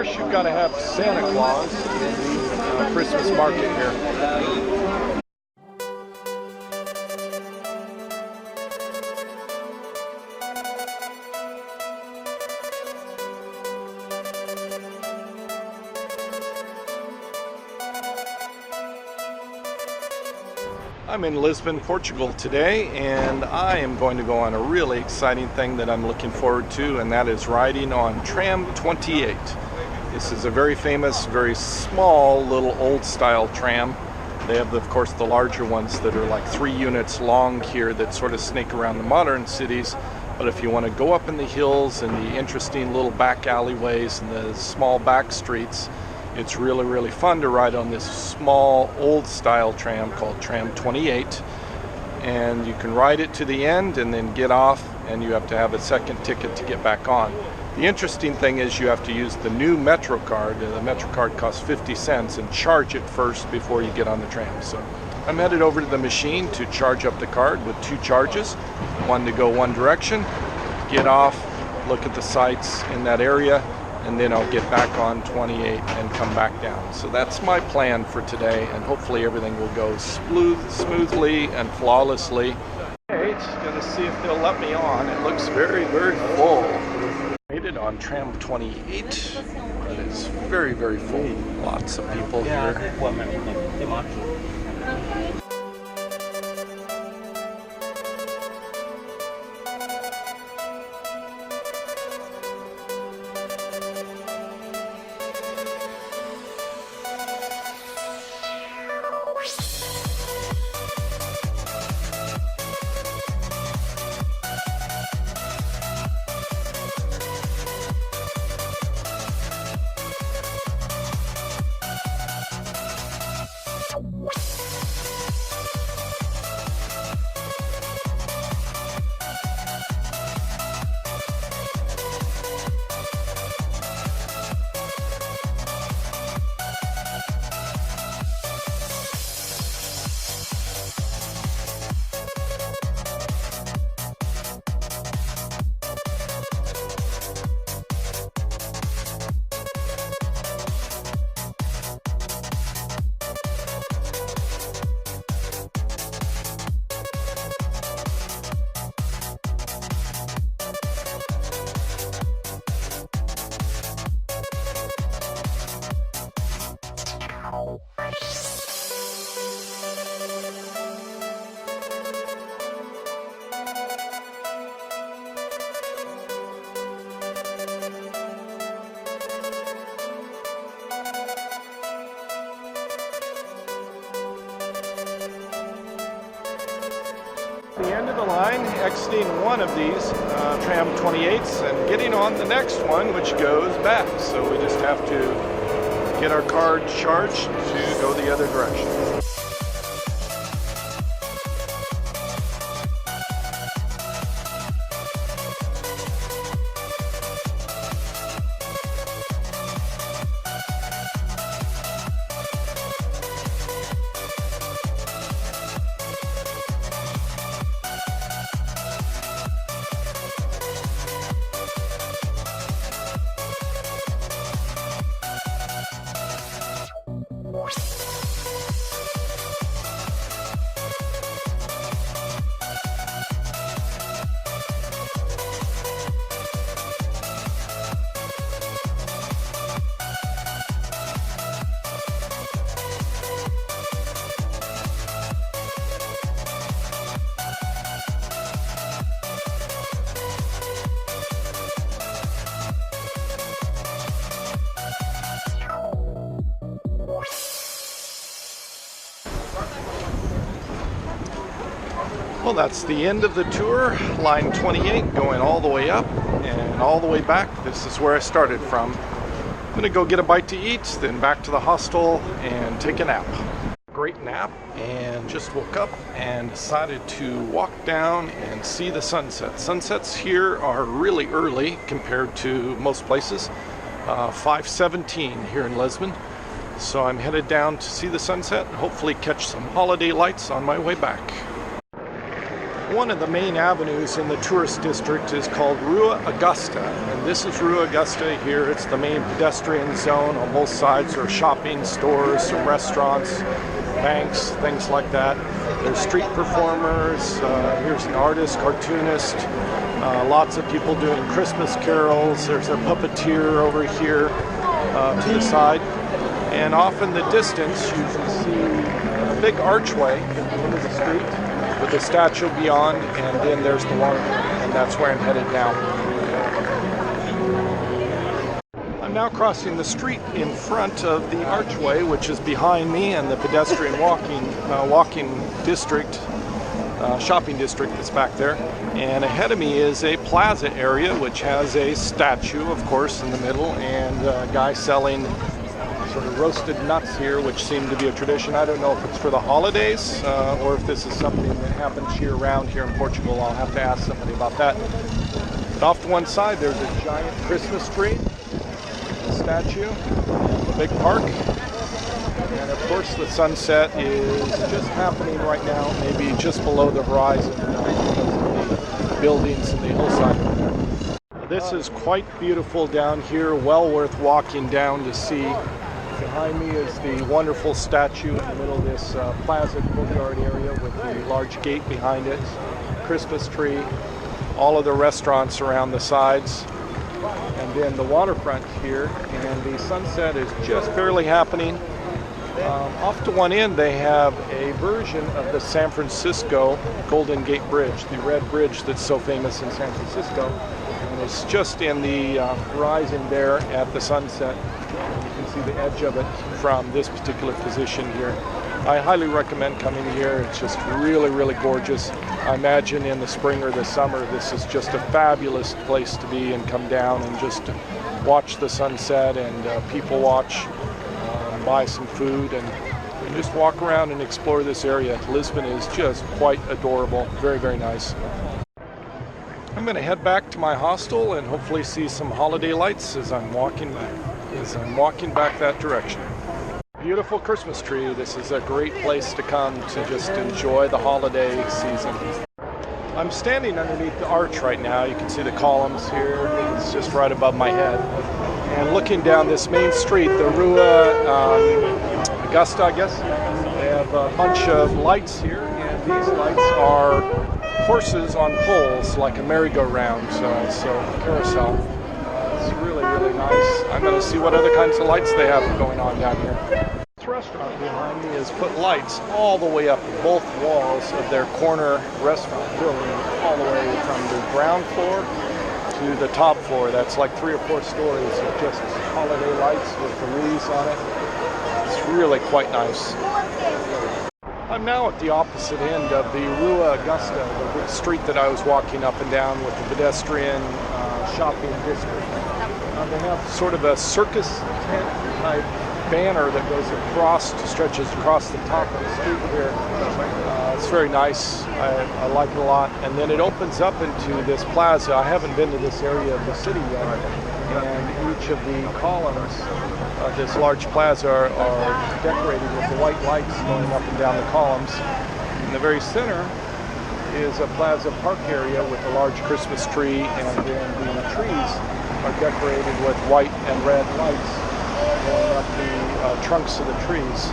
course, you've got to have Santa Claus in the Christmas market here. I'm in Lisbon, Portugal today, and I am going to go on a really exciting thing that I'm looking forward to, and that is riding on Tram 28. This is a very famous, very small little old style tram. They have, of course, the larger ones that are like 3 units long here that sort of snake around the modern cities. But if you want to go up in the hills and the interesting little back alleyways and the small back streets, it's really, really fun to ride on this small old style tram called Tram 28. And you can ride it to the end and then get off, and you have to have a second ticket to get back on. The interesting thing is you have to use the new Metro card. The Metro card costs 50 cents, and charge it first before you get on the tram. So I'm headed over to the machine to charge up the card with 2 charges. One to go one direction, get off, look at the sights in that area, and then I'll get back on 28 and come back down. So that's my plan for today, and hopefully everything will go smoothly and flawlessly. Okay, just gonna see if they'll let me on. It looks very, very full. Made it on Tram 28. It is very, very full. Lots of people here. The end of the line, exiting one of these Tram 28s and getting on the next one, which goes back. So we just have to get our card charged to go the other direction. Well, that's the end of the tour. Line 28 going all the way up and all the way back. This is where I started from. I'm gonna go get a bite to eat, then back to the hostel and take a nap. Great nap, and just woke up and decided to walk down and see the sunset. Sunsets here are really early compared to most places. 5:17 here in Lisbon. So I'm headed down to see the sunset and hopefully catch some holiday lights on my way back. One of the main avenues in the tourist district is called Rua Augusta, and this is Rua Augusta here. It's the main pedestrian zone. On both sides are shopping, stores, some restaurants, banks, things like that. There's street performers. Here's an artist, cartoonist. Lots of people doing Christmas carols. There's a puppeteer over here to the side. And off in the distance, you can see a big archway into the street with the statue beyond, and then there's the water, and that's where I'm headed now. I'm now crossing the street in front of the archway, which is behind me, and the pedestrian walking district, shopping district that's back there. And ahead of me is a plaza area, which has a statue, of course, in the middle, and a guy selling sort of roasted nuts here, which seem to be a tradition. I don't know if it's for the holidays or if this is something that happens year-round here in Portugal. I'll have to ask somebody about that. But off to one side, there's a giant Christmas tree, a statue, a big park, and of course the sunset is just happening right now, maybe just below the horizon because of the buildings and the hillside. This is quite beautiful down here, well worth walking down to see. Behind me is the wonderful statue in the middle of this plaza courtyard area with the large gate behind it, Christmas tree, all of the restaurants around the sides, and then the waterfront here, and the sunset is just barely happening. Off to one end they have a version of the San Francisco Golden Gate Bridge, the red bridge that's so famous in San Francisco, and it's just in the horizon there at the sunset. You can see the edge of it from this particular position here. I highly recommend coming here. It's just really, really gorgeous. I imagine in the spring or the summer, this is just a fabulous place to be and come down and just watch the sunset and people watch, buy some food, and just walk around and explore this area. Lisbon is just quite adorable. Very, very nice. I'm going to head back to my hostel and hopefully see some holiday lights as I'm walking back that direction. Beautiful Christmas tree. This is a great place to come to just enjoy the holiday season. I'm standing underneath the arch right now. You can see the columns here. It's just right above my head. And looking down this main street, the Rua Augusta, I guess, they have a bunch of lights here, and these lights are horses on poles, like a merry-go-round, so carousel. It's really, really nice. I'm going to see what other kinds of lights they have going on down here. This restaurant behind me has put lights all the way up both walls of their corner restaurant building, all the way from the ground floor to the top floor. That's like 3 or 4 stories of just holiday lights with the wreaths on it. It's really quite nice. I'm now at the opposite end of the Rua Augusta, the street that I was walking up and down with the pedestrian shopping district. They have sort of a circus tent type banner that goes across, stretches across the top of the street here. It's very nice. I like it a lot. And then it opens up into this plaza. I haven't been to this area of the city yet. And each of the columns of this large plaza are decorated with the white lights going up and down the columns. In the very center is a plaza park area with a large Christmas tree, and then the trees are decorated with white and red lights going up the trunks of the trees.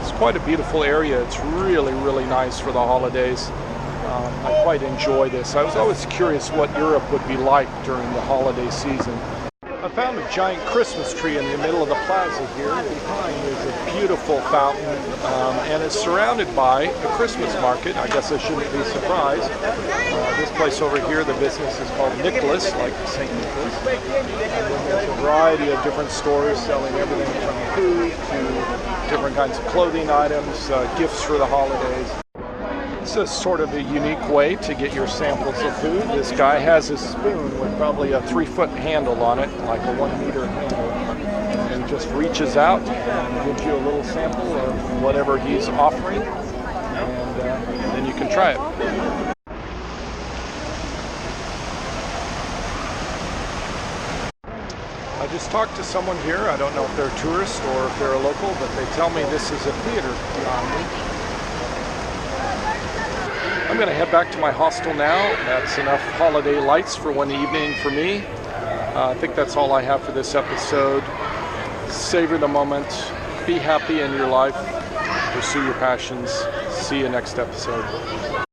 It's quite a beautiful area. It's really, really nice for the holidays. I quite enjoy this. I was always curious what Europe would be like during the holiday season. I found a giant Christmas tree in the middle of the plaza here. Behind is a beautiful fountain, and it's surrounded by a Christmas market. I guess I shouldn't be surprised. This place over here, the business is called Nicholas, like St. Nicholas. And then there's a variety of different stores selling everything from food to different kinds of clothing items, gifts for the holidays. This is sort of a unique way to get your samples of food. This guy has a spoon with probably a 3-foot handle on it, like a 1-meter handle, and just reaches out and gives you a little sample of whatever he's offering, and then you can try it. I just talked to someone here. I don't know if they're a tourist or if they're a local, but they tell me this is a theater behind me. I'm going to head back to my hostel now. That's enough holiday lights for one evening for me. I think that's all I have for this episode. Savor the moment. Be happy in your life. Pursue your passions. See you next episode.